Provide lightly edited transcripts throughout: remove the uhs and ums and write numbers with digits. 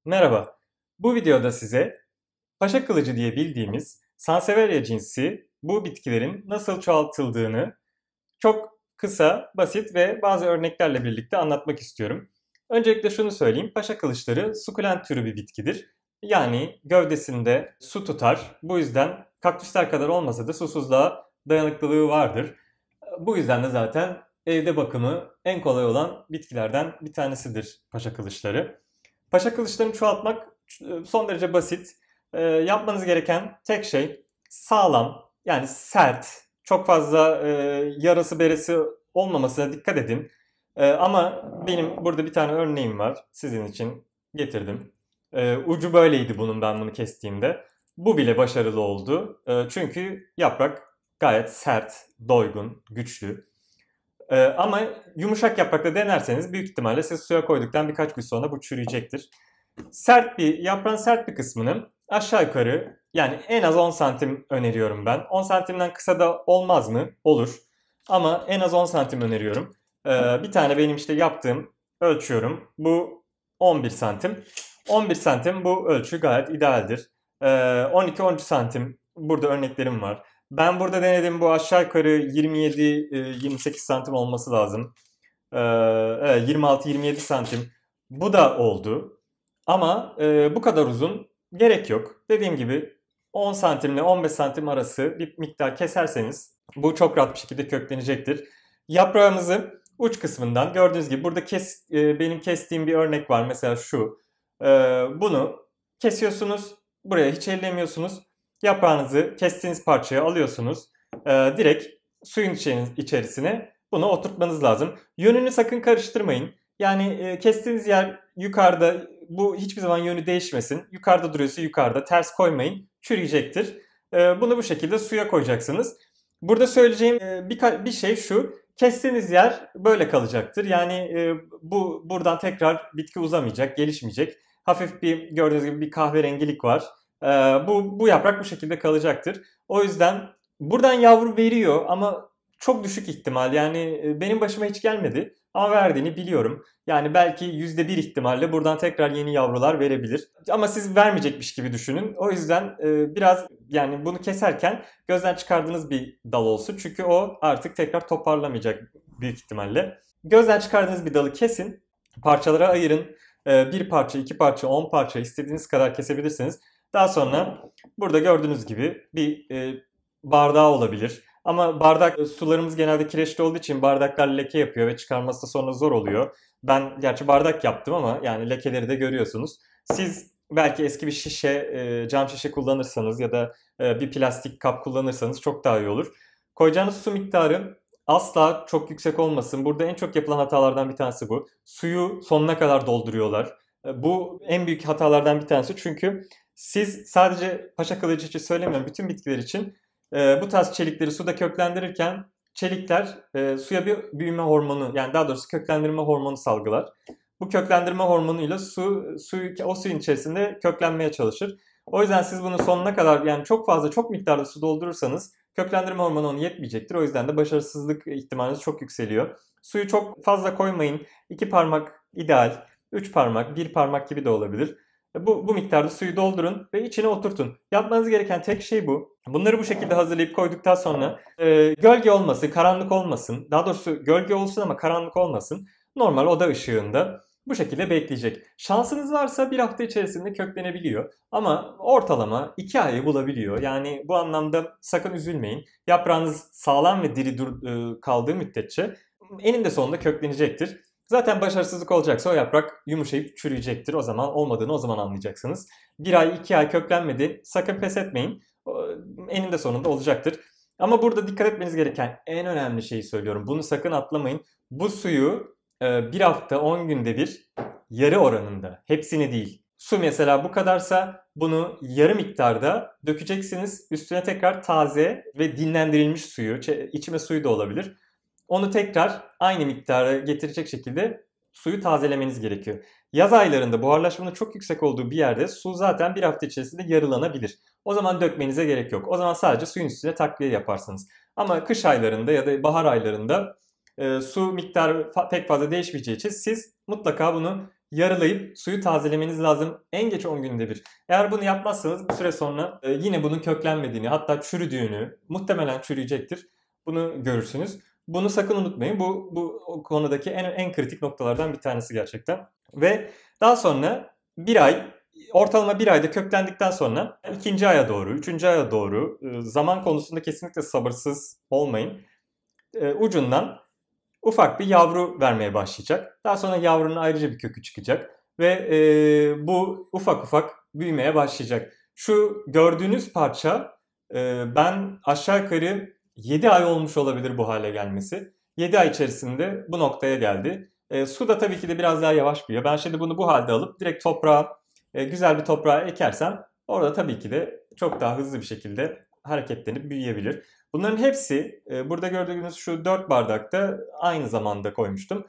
Merhaba. Bu videoda size paşa kılıcı diye bildiğimiz Sansevieria cinsi bu bitkilerin nasıl çoğaltıldığını çok kısa, basit ve bazı örneklerle birlikte anlatmak istiyorum. Öncelikle şunu söyleyeyim. Paşa kılıçları sukulent türü bir bitkidir. Yani gövdesinde su tutar. Bu yüzden kaktüsler kadar olmasa da susuzluğa dayanıklılığı vardır. Bu yüzden de zaten evde bakımı en kolay olan bitkilerden bir tanesidir paşa kılıçları. Paşa kılıçlarını çoğaltmak son derece basit. Yapmanız gereken tek şey sağlam, yani sert, çok fazla yarası beresi olmamasına dikkat edin. Ama benim burada bir tane örneğim var. Sizin için getirdim. Ucu böyleydi ben bunu kestiğimde. Bu bile başarılı oldu. Çünkü yaprak gayet sert, doygun, güçlü. Ama yumuşak yaprakla denerseniz büyük ihtimalle siz suya koyduktan birkaç gün sonra bu çürüyecektir. Yaprağın sert bir kısmını aşağı yukarı, yani en az 10 santim öneriyorum ben. 10 santimden kısa da olmaz mı? Olur. Ama en az 10 santim öneriyorum. Bir tane benim işte yaptığım, ölçüyorum. Bu 11 santim. 11 santim bu ölçü gayet idealdir. 12-13 santim burada örneklerim var. Ben burada denedim, bu aşağı yukarı 27-28 santim olması lazım. Evet, 26-27 santim. Bu da oldu. Ama bu kadar uzun gerek yok. Dediğim gibi 10 santimle 15 santim arası bir miktar keserseniz bu çok rahat bir şekilde köklenecektir. Yaprağımızı uç kısmından gördüğünüz gibi burada benim kestiğim bir örnek var. Mesela şu. Bunu kesiyorsunuz. Buraya hiç ellemiyorsunuz. Yaprağınızı kestiğiniz parçaya alıyorsunuz. Direkt suyun içerisine bunu oturtmanız lazım. Yönünü sakın karıştırmayın. Yani kestiğiniz yer yukarıda, bu hiçbir zaman yönü değişmesin. Yukarıda duruyorsa yukarıda, ters koymayın. Çürüyecektir. Bunu bu şekilde suya koyacaksınız. Burada söyleyeceğim bir şey şu. Kestiğiniz yer böyle kalacaktır. Yani buradan tekrar bitki uzamayacak, gelişmeyecek. Hafif bir, gördüğünüz gibi bir kahverengilik var. Bu yaprak bu şekilde kalacaktır. O yüzden buradan yavru veriyor ama çok düşük ihtimal. Yani benim başıma hiç gelmedi ama verdiğini biliyorum. Yani belki %1 ihtimalle buradan tekrar yeni yavrular verebilir. Ama siz vermeyecekmiş gibi düşünün. O yüzden biraz, yani bunu keserken gözden çıkardığınız bir dal olsun. Çünkü o artık tekrar toparlamayacak büyük ihtimalle. Gözden çıkardığınız bir dalı kesin. Parçalara ayırın. Bir parça, iki parça, 10 parça istediğiniz kadar kesebilirsiniz. Daha sonra burada gördüğünüz gibi bir bardağı olabilir. Ama sularımız genelde kireçli olduğu için bardaklar leke yapıyor ve çıkarması da sonra zor oluyor. Ben gerçi bardak yaptım ama yani lekeleri de görüyorsunuz. Siz belki eski bir şişe, cam şişe kullanırsanız ya da bir plastik kap kullanırsanız çok daha iyi olur. Koyacağınız su miktarı asla çok yüksek olmasın. Burada en çok yapılan hatalardan bir tanesi bu. Suyu sonuna kadar dolduruyorlar. Bu en büyük hatalardan bir tanesi, çünkü siz sadece paşa kılıcı için söylemiyorum, bütün bitkiler için bu tarz çelikleri suda köklendirirken çelikler suya bir büyüme hormonu, yani daha doğrusu köklendirme hormonu salgılar. Bu köklendirme hormonuyla o suyun içerisinde köklenmeye çalışır. O yüzden siz bunu sonuna kadar, yani çok fazla, çok miktarda su doldurursanız köklendirme hormonu ona yetmeyecektir. O yüzden de başarısızlık ihtimaliniz çok yükseliyor. Suyu çok fazla koymayın. 2 parmak ideal. 3 parmak, 1 parmak gibi de olabilir. Bu miktarda suyu doldurun ve içine oturtun. Yapmanız gereken tek şey bu. Bunları bu şekilde hazırlayıp koyduktan sonra gölge olmasın, karanlık olmasın. Daha doğrusu gölge olsun ama karanlık olmasın. Normal oda ışığında bu şekilde bekleyecek. Şansınız varsa bir hafta içerisinde köklenebiliyor. Ama ortalama 2 ayı bulabiliyor. Yani bu anlamda sakın üzülmeyin. Yaprağınız sağlam ve diri kaldığı müddetçe eninde sonunda köklenecektir. Zaten başarısızlık olacaksa o yaprak yumuşayıp çürüyecektir. O zaman olmadığını o zaman anlayacaksınız. 1 ay 2 ay köklenmedi. Sakın pes etmeyin. Eninde sonunda olacaktır. Ama burada dikkat etmeniz gereken en önemli şeyi söylüyorum. Bunu sakın atlamayın. Bu suyu bir hafta 10 günde bir, yarı oranında. Hepsini değil. Su mesela bu kadarsa bunu yarı miktarda dökeceksiniz. Üstüne tekrar taze ve dinlendirilmiş suyu, içme suyu da olabilir. Onu tekrar aynı miktara getirecek şekilde suyu tazelemeniz gerekiyor. Yaz aylarında buharlaşmanın çok yüksek olduğu bir yerde su zaten bir hafta içerisinde yarılanabilir. O zaman dökmenize gerek yok. O zaman sadece suyun üstüne takviye yaparsınız. Ama kış aylarında ya da bahar aylarında su miktarı pek fazla değişmeyeceği için siz mutlaka bunu yarılayıp suyu tazelemeniz lazım. En geç 10 günde bir. Eğer bunu yapmazsanız bir süre sonra yine bunun köklenmediğini, hatta çürüdüğünü, muhtemelen çürüyecektir. Bunu görürsünüz. Bunu sakın unutmayın. Bu o konudaki en kritik noktalardan bir tanesi gerçekten. Ve daha sonra bir ay, ortalama bir ayda köklendikten sonra ikinci aya doğru, üçüncü aya doğru zaman konusunda kesinlikle sabırsız olmayın. Ucundan ufak bir yavru vermeye başlayacak. Daha sonra yavrunun ayrıca bir kökü çıkacak ve bu ufak ufak büyümeye başlayacak. Şu gördüğünüz parça ben aşağı yukarı 7 ay olmuş olabilir bu hale gelmesi. 7 ay içerisinde bu noktaya geldi. Su da tabii ki de biraz daha yavaş büyüyor. Ben şimdi bunu bu halde alıp direkt toprağa, güzel bir toprağa ekersem orada tabii ki de çok daha hızlı bir şekilde hareketlenip büyüyebilir. Bunların hepsi burada gördüğünüz şu 4 bardakta aynı zamanda koymuştum.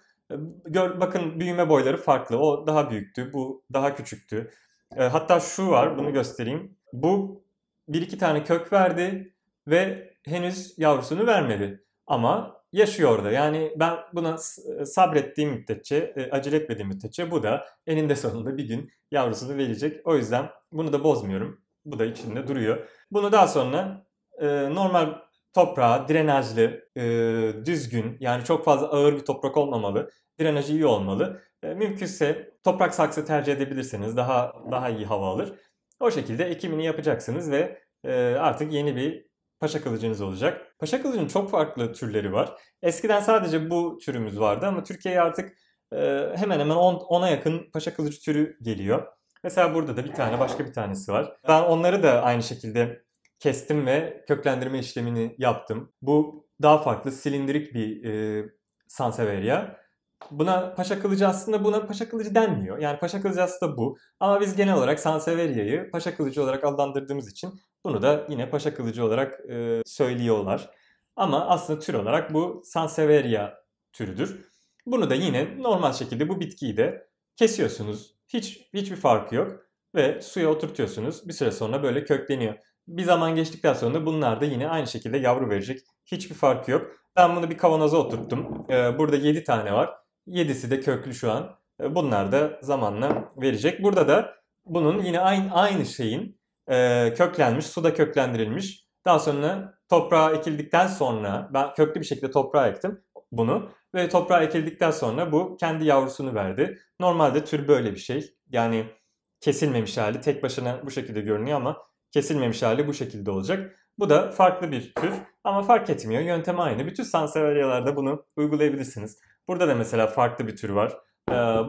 Bakın büyüme boyları farklı. O daha büyüktü, bu daha küçüktü. Hatta şu var, bunu göstereyim. Bu bir iki tane kök verdi ve henüz yavrusunu vermedi. Ama yaşıyor orada. Yani ben buna sabrettiğim müddetçe, acele etmediğim müddetçe bu da eninde sonunda bir gün yavrusunu verecek. O yüzden bunu da bozmuyorum. Bu da içinde duruyor. Bunu daha sonra normal toprağa, drenajlı, düzgün, yani çok fazla ağır bir toprak olmamalı. Drenajı iyi olmalı. Mümkünse toprak saksı tercih edebilirseniz daha iyi hava alır. O şekilde ekimini yapacaksınız ve artık yeni bir paşa kılıcınız olacak. Paşa kılıcın çok farklı türleri var. Eskiden sadece bu türümüz vardı ama Türkiye'ye artık hemen hemen 10'a yakın paşa kılıcı türü geliyor. Mesela burada da bir tane, başka bir tanesi var. Ben onları da aynı şekilde kestim ve köklendirme işlemini yaptım. Bu daha farklı, silindirik bir Sansevieria. Buna paşa kılıcı, aslında buna paşa kılıcı denmiyor. Yani paşa kılıcı aslında bu. Ama biz genel olarak Sansevieria'yı paşa kılıcı olarak adlandırdığımız için bunu da yine paşa kılıcı olarak söylüyorlar. Ama aslında tür olarak bu Sansevieria türüdür. Bunu da yine normal şekilde bu bitkiyi de kesiyorsunuz. Hiçbir farkı yok ve suya oturtuyorsunuz. Bir süre sonra böyle kökleniyor. Bir zaman geçtikten sonra bunlar da yine aynı şekilde yavru verecek. Hiçbir farkı yok. Ben bunu bir kavanoza oturttum. Burada 7 tane var. 7'si de köklü şu an. Bunlar da zamanla verecek. Burada da bunun yine aynı şeyin köklenmiş, suda köklendirilmiş. Daha sonra toprağa ekildikten sonra ben köklü bir şekilde toprağa ektim bunu. Ve toprağa ekildikten sonra bu kendi yavrusunu verdi. Normalde tür böyle bir şey. Yani kesilmemiş hali tek başına bu şekilde görünüyor ama kesilmemiş hali bu şekilde olacak. Bu da farklı bir tür ama fark etmiyor. Yöntem aynı. Bütün Sansevieria'larda bunu uygulayabilirsiniz. Burada da mesela farklı bir tür var.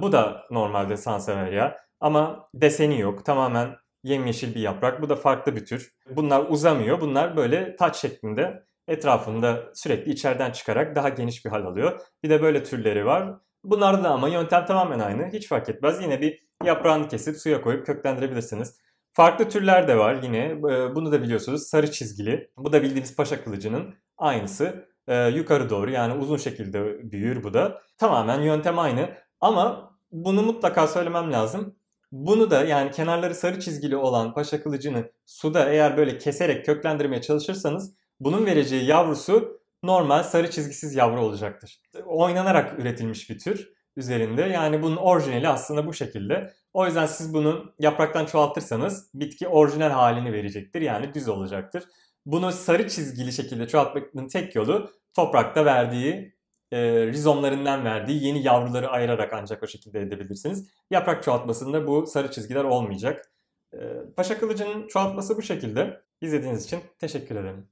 Bu da normalde Sansevieria ama deseni yok. Tamamen yemyeşil bir yaprak. Bu da farklı bir tür. Bunlar uzamıyor. Bunlar böyle taç şeklinde etrafında sürekli içeriden çıkarak daha geniş bir hal alıyor. Bir de böyle türleri var. Bunlarda da ama yöntem tamamen aynı. Hiç fark etmez. Yine bir yaprağını kesip suya koyup köklendirebilirsiniz. Farklı türler de var yine. Bunu da biliyorsunuz. Sarı çizgili. Bu da bildiğimiz paşa kılıcının aynısı. Yukarı doğru, yani uzun şekilde büyür bu da. Tamamen yöntem aynı. Ama bunu mutlaka söylemem lazım. Bunu da, yani kenarları sarı çizgili olan paşa kılıcını suda eğer böyle keserek köklendirmeye çalışırsanız bunun vereceği yavrusu normal sarı çizgisiz yavru olacaktır. Oynanarak üretilmiş bir tür üzerinde. Yani bunun orijinali aslında bu şekilde. O yüzden siz bunu yapraktan çoğaltırsanız bitki orijinal halini verecektir. Yani düz olacaktır. Bunu sarı çizgili şekilde çoğaltmanın tek yolu toprakta verdiği, rizomlarından verdiği yeni yavruları ayırarak ancak o şekilde edebilirsiniz. Yaprak çoğaltmasında bu sarı çizgiler olmayacak. Paşa kılıcının çoğaltması bu şekilde. İzlediğiniz için teşekkür ederim.